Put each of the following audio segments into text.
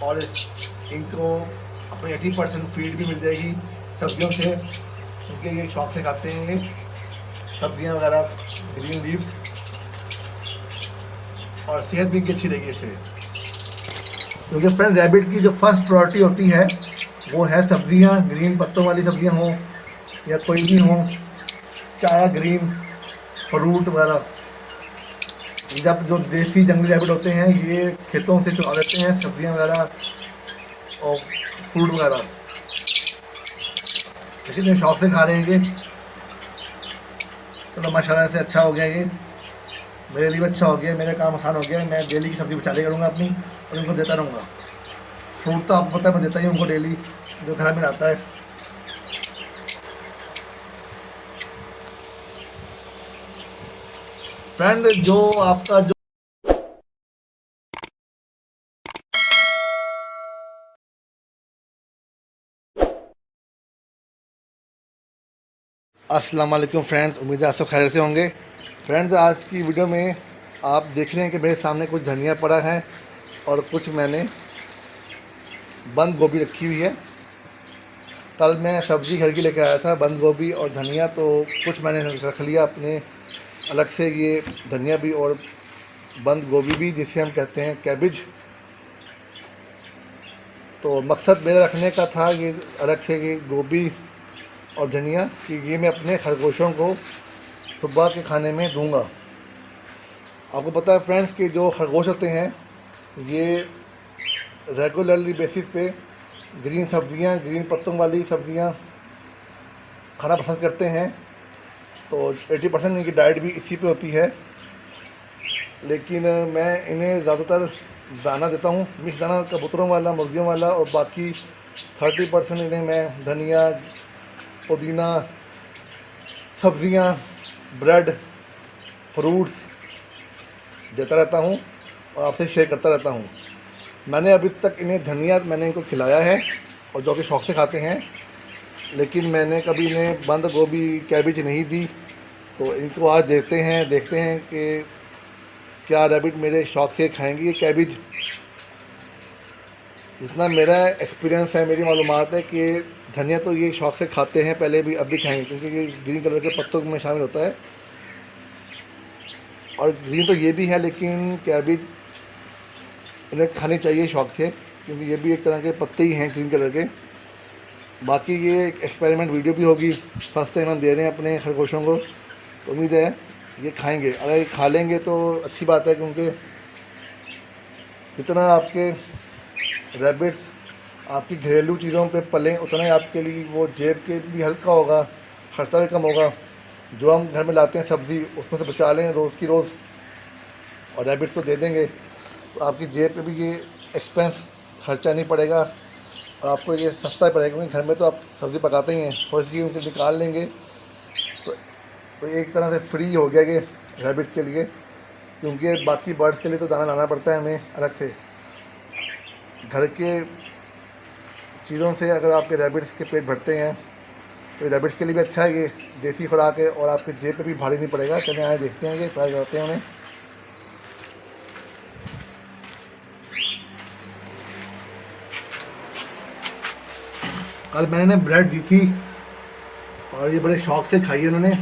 और इनको अपनी 80% फीड भी मिल जाएगी सब्जियों से। इनके ये शौक से खाते हैं ये सब्जियाँ वगैरह, ग्रीन लीव्स, और सेहत भी इनकी अच्छी रहेगी इससे। क्योंकि फ्रेंड रैबिट की जो फर्स्ट प्रायोरिटी होती है वो है सब्जियां, ग्रीन पत्तों वाली सब्जियां हों या कोई भी हों, चारा ग्रीन फ्रूट वगैरह। जब जो देसी जंगली रैबिट होते हैं ये खेतों से चुरा लेते हैं सब्जियां वगैरह और फ्रूट वगैरह, लेकिन ये शौक से खा रहे हैं ये। चलो माशाल्लाह से अच्छा हो गया ये, मेरे लिए भी अच्छा हो गया, मेरा काम आसान हो गया। मैं डेली की सब्ज़ी बचा लिया करूँगा अपनी और उनको देता रहूँगा। फ्रूट तो आपको पता है मैं देता ही हूँ उनको डेली, जो घर में आता है। फ्रेंड जो आपका जो अस्सलाम वालेकुम फ्रेंड्स, उम्मीद है आप सब खैर से होंगे। फ्रेंड्स आज की वीडियो में आप देख रहे हैं कि मेरे सामने कुछ धनिया पड़ा है और कुछ मैंने बंद गोभी रखी हुई है। कल मैं सब्ज़ी घर की लेकर आया था, बंद गोभी और धनिया, तो कुछ मैंने रख लिया अपने अलग से, ये धनिया भी और बंद गोभी भी, जिसे हम कहते हैं कैबिज। तो मकसद मेरा रखने का था ये अलग से ये गोभी और धनिया कि ये मैं अपने खरगोशों को सुबह के खाने में दूंगा। आपको पता है फ्रेंड्स कि जो खरगोश होते हैं ये रेगुलरली बेसिस पे ग्रीन सब्जियां, ग्रीन पत्तों वाली सब्जियां खाना पसंद करते हैं। तो 80% इनकी डाइट भी इसी पे होती है। लेकिन मैं इन्हें ज़्यादातर दाना देता हूँ, मिक्स दाना, कबूतरों वाला, मुर्गियों वाला, और बाकी 30% इन्हें मैं धनिया, पुदीना, सब्जियां, ब्रेड, फ्रूट्स देता रहता हूं और आपसे शेयर करता रहता हूं। मैंने अभी तक इन्हें धनिया मैंने इनको खिलाया है और जो कि शौक़ से खाते हैं, लेकिन मैंने कभी इन्हें बंद गोभी, कैबिज नहीं दी। तो इनको आज देखते हैं कि क्या रैबिट मेरे शौक़ से खाएंगे ये कैबिज। जितना मेरा एक्सपीरियंस है, मेरी मालूमात है कि धनिया तो ये शौक़ से खाते हैं, पहले भी अब भी खाएंगे, क्योंकि ये ग्रीन कलर के पत्तों में शामिल होता है। और ग्रीन तो ये भी है, लेकिन कैबिज इन्हें खानी चाहिए शौक़ से, क्योंकि ये भी एक तरह के पत्ते ही हैं ग्रीन कलर के। बाकी ये एक एक्सपेरिमेंट वीडियो भी होगी, फर्स्ट टाइम हम दे रहे हैं अपने खरगोशों को, तो उम्मीद है ये खाएंगे। अगर ये खा लेंगे तो अच्छी बात है, क्योंकि जितना आपके रैबिट्स आपकी घरेलू चीज़ों पे पलें उतना ही आपके लिए वो जेब के भी हल्का होगा, खर्चा भी कम होगा। जो हम घर में लाते हैं सब्ज़ी उसमें से बचा लें रोज़ की रोज़ और रैबिट्स को दे देंगे, तो आपकी जेब पे भी ये एक्सपेंस खर्चा नहीं पड़ेगा और आपको ये सस्ता ही पड़ेगा, क्योंकि घर में तो आप सब्ज़ी पकाते ही हैं, थोड़ी सी उनके निकाल लेंगे तो एक तरह से फ्री हो गया ये रैबिट्स के लिए। क्योंकि बाकी बर्ड्स के लिए तो दाना लाना पड़ता है हमें अलग से। घर के चीज़ों से अगर आपके रैबिट्स के पेट भरते हैं तो रैबिट्स के लिए भी अच्छा है ये देसी खुराक है, और आपके जेब पे भी भारी नहीं पड़ेगा। चले आए देखते हैं, ये ट्राई करते हैं उन्हें। कल मैंने ना ब्रेड दी थी और ये बड़े शौक़ से खाई है उन्होंने,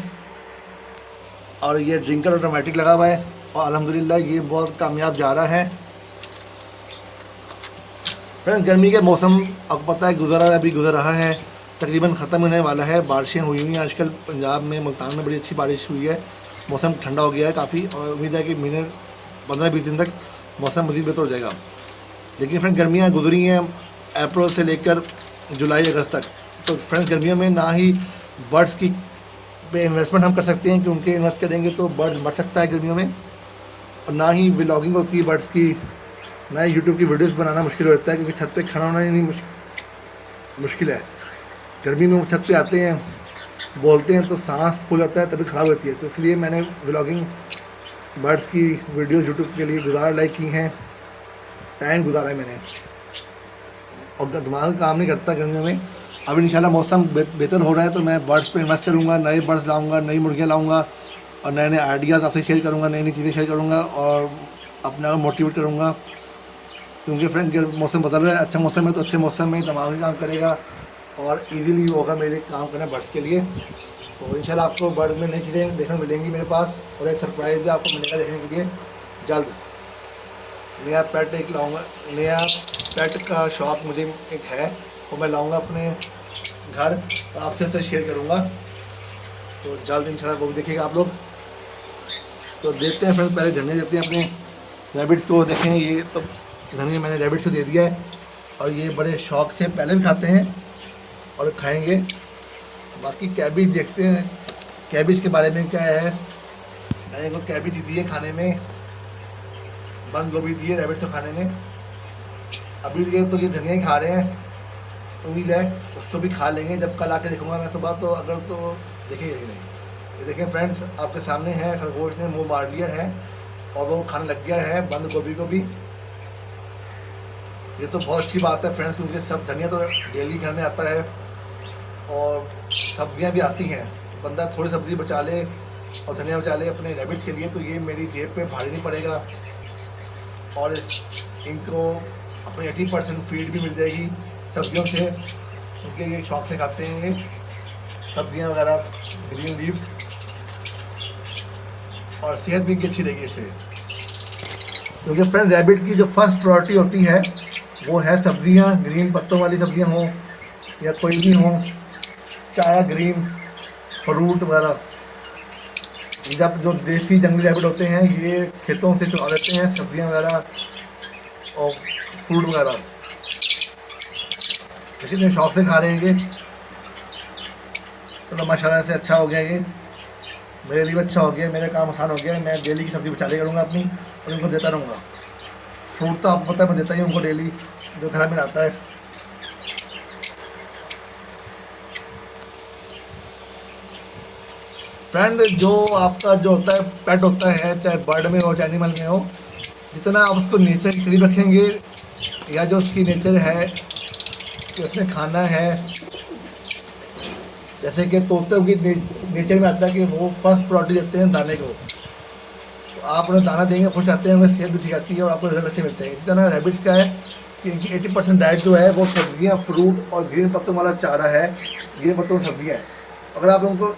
और ये ड्रिंकर ऑटोमेटिक लगा हुआ है और अल्हम्दुलिल्लाह ये बहुत कामयाब जा रहा है। फ्रेंड्स गर्मी के मौसम आपको पता है अभी गुजर रहा है, तकरीबन ख़त्म होने वाला है। बारिशें हुई हुई हैं आजकल पंजाब में, मुल्तान में बड़ी अच्छी बारिश हुई है, मौसम ठंडा हो गया है काफ़ी, और उम्मीद है कि महीने 15-20 दिन तक मौसम मज़ीद बेहतर हो जाएगा। लेकिन फ्रेंड गर्मियाँ गुजरी हैं अप्रैल से लेकर जुलाई अगस्त तक, तो फ्रेंड्स गर्मियों में ना ही बर्ड्स की पे इन्वेस्टमेंट हम कर सकते हैं, क्योंकि इन्वेस्ट करेंगे तो बर्ड्स मर सकता है गर्मियों में, और ना ही व्लॉगिंग होती है बर्ड्स की, ना ही यूट्यूब की वीडियोस बनाना मुश्किल होता है, क्योंकि छत पे खाना बनाना नहीं मुश्किल है। गर्मी में वो छत पे आते हैं, बोलते हैं तो सांस फूल जाता है, तबीयत ख़राब होती है। तो इसलिए मैंने व्लॉगिंग बर्ड्स की वीडियोस यूट्यूब के लिए लाइक की हैं, टाइम गुजारा है मैंने, और दिमाग काम नहीं करता गर्मियों में। अब इंशाल्लाह मौसम बेहतर हो रहा है तो मैं बर्ड्स पे इन्वेस्ट करूँगा, नए बर्ड्स लाऊँगा, नई मुर्गियाँ लाऊँगा, और नए नए आइडियाज़ आपसे शेयर करूँगा, नई नई चीज़ें शेयर करूँगा, और अपने आप मोटिवेट करूँगा क्योंकि फ्रेंड मौसम बदल रहा है, अच्छा मौसम है तो अच्छे मौसम में दिमाग भी काम करेगा और इजीली होगा मेरे काम करना बर्ड्स के लिए। तो इंशाल्लाह आपको बर्ड में नई चीज़ें देखने को मिलेंगी मेरे पास, और एक सरप्राइज़ भी आपको मिलेगा देखने के लिए जल्द। नया पेट एक लाऊंगा, नया पेट का शौक मुझे एक है, तो मैं लाऊंगा अपने घर, तो आपसे शेयर करूंगा, तो जल्द इंशाल्लाह वो भी देखिएगा आप लोग। तो देखते हैं फ्रेंड्स, पहले धनिया देते हैं अपने रैबिट्स को। देखें ये तो धनिया मैंने रैबिट्स को दे दिया है, और ये बड़े शौक से पहले भी खाते हैं और खाएंगे। बाकी कैबिज देखते हैं, कैबिज के बारे में क्या है। मैंने इनको कैबिज दी है खाने में, बंद गोभी दी है रैबिट्स को खाने में। अभी तो ये धनिया ही खा रहे हैं, उम्मीद है उसको भी खा लेंगे जब कल आके देखूंगा मैं सुबह। तो अगर तो देखिए ये देखें फ्रेंड्स, आपके सामने है, खरगोश ने मुंह मार लिया है और वो खाने लग गया है बंद गोभी को भी। ये तो बहुत अच्छी बात है फ्रेंड्स, क्योंकि सब धनिया तो डेली घर में आता है और सब्जियां भी आती हैं। बंदा थोड़ी सब्ज़ी बचा ले और धनिया बचा ले अपने रैबिट्स के लिए, तो ये मेरी जेब पे भारी नहीं पड़ेगा और इनको अपनी 80% फीड भी मिल जाएगी सब्जियों से, क्योंकि ये शौक से खाते हैं ये सब्जियां वगैरह, ग्रीन लीव्स, और सेहत भी इनकी अच्छी रहेगी इससे। क्योंकि फ्रेंड रैबिट की जो फर्स्ट प्रायोरिटी होती है वो है सब्जियां, ग्रीन पत्तों वाली सब्जियां हों या कोई भी हों, चाहे ग्रीन फ्रूट वगैरह। जब जो देसी जंगली रैबिट होते हैं ये खेतों से चुरा लेते हैं सब्जियां वगैरह और फ्रूट वगैरह, लेकिन ये शौक से खा रहे हैं ये। चलो माशाल्लाह से अच्छा हो गया, ये मेरे लिए अच्छा हो गया, मेरा काम आसान हो गया। मैं डेली की सब्ज़ी बचा लिया करूँगा अपनी और उनको देता रहूँगा। फ्रूट तो आपको पता है मैं देता ही उनको डेली, जो घर में आता है। फ्रेंड जो आपका जो होता है पेट होता है, चाहे बर्ड में हो चाहे एनिमल में हो, जितना आप उसको नेचर के करीब रखेंगे या जो उसकी नेचर है कि उसने खाना है, जैसे कि तोते की नेचर में आता है कि वो फर्स्ट प्रायोरिटी देते हैं दाने को, तो आप उन्हें दाना देंगे खुश आते हैं, उनमें सेहत भी ठीक आती है और आपको रिजल्ट अच्छे मिलते हैं। इसी तरह रैबिट्स का है कि इनकी 80% डाइट जो है वो सब्जियां, फ्रूट और ग्रीन पत्तों वाला चारा है, ग्रीन पत्तों सब्जियां है। अगर आप उनको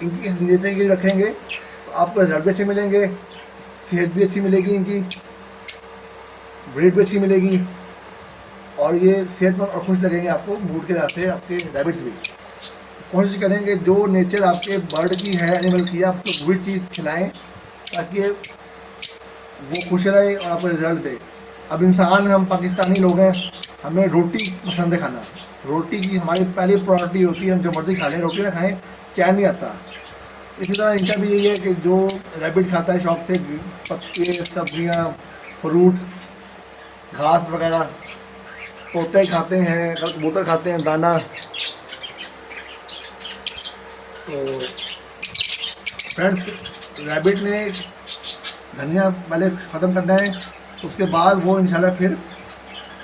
इनकी इस नेचर के रखेंगे तो आपको रिजल्ट भी अच्छे मिलेंगे, सेहत भी अच्छी मिलेगी, इनकी ब्रीड भी अच्छी मिलेगी और ये सेहतमंद और खुश लगेंगे आपको मूड के हिसाब से आपके रैबिट्स भी। कोशिश करेंगे जो नेचर आपके बर्ड की है, एनिमल की है, आप उसको वही चीज़ खिलाएं ताकि वो खुश रहे और आपको रिजल्ट दे। अब इंसान, हम पाकिस्तानी लोग हैं, हमें रोटी पसंद है खाना, रोटी की हमारी पहली प्रायोरिटी होती है, हम जो मर्जी खा लें, रोटी ना खाएं चैन नहीं आता। इसी तरह इनका भी यही है कि जो रैबिट खाता है शौक से पत्ते, सब्जियां, फ्रूट, घास वगैरह, तोते खाते हैं, कबूतर खाते हैं दाना। तो फ्रेंड्स रैबिट ने धनिया पहले ख़त्म करना है, उसके बाद वो इंशाल्लाह फिर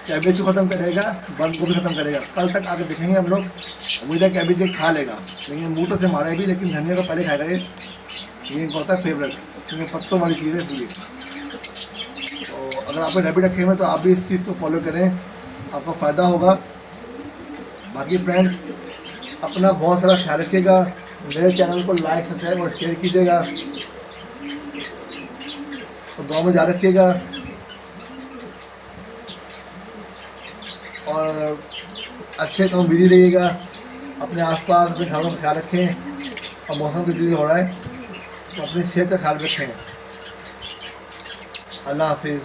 कैबेज को ख़त्म करेगा, बंद गोभी ख़त्म करेगा। कल तक आके देखेंगे हम लोग, उम्मीद है कैबेज खा लेगा, लेकिन मुँह तो से मारे भी, लेकिन धनिया को पहले खाएगा ये इनको होता है फेवरेट, क्योंकि पत्तों वाली चीज़ है इसलिए। तो अगर आपने रैबिट रखे हुए तो आप भी इस चीज़ को फॉलो करें, आपको फ़ायदा होगा। बाकी फ्रेंड्स अपना बहुत सारा ख्याल रखिएगा, मेरे चैनल को लाइक, सब्सक्राइब और शेयर कीजिएगा, तो दुआ में याद रखिएगा और अच्छे काम बिजी रहिएगा, अपने आसपास अपने घरों का ख्याल रखें और मौसम की चीज़ हो रहा है तो अपनी सेहत का ख्याल रखें। अल्लाह हाफिज़।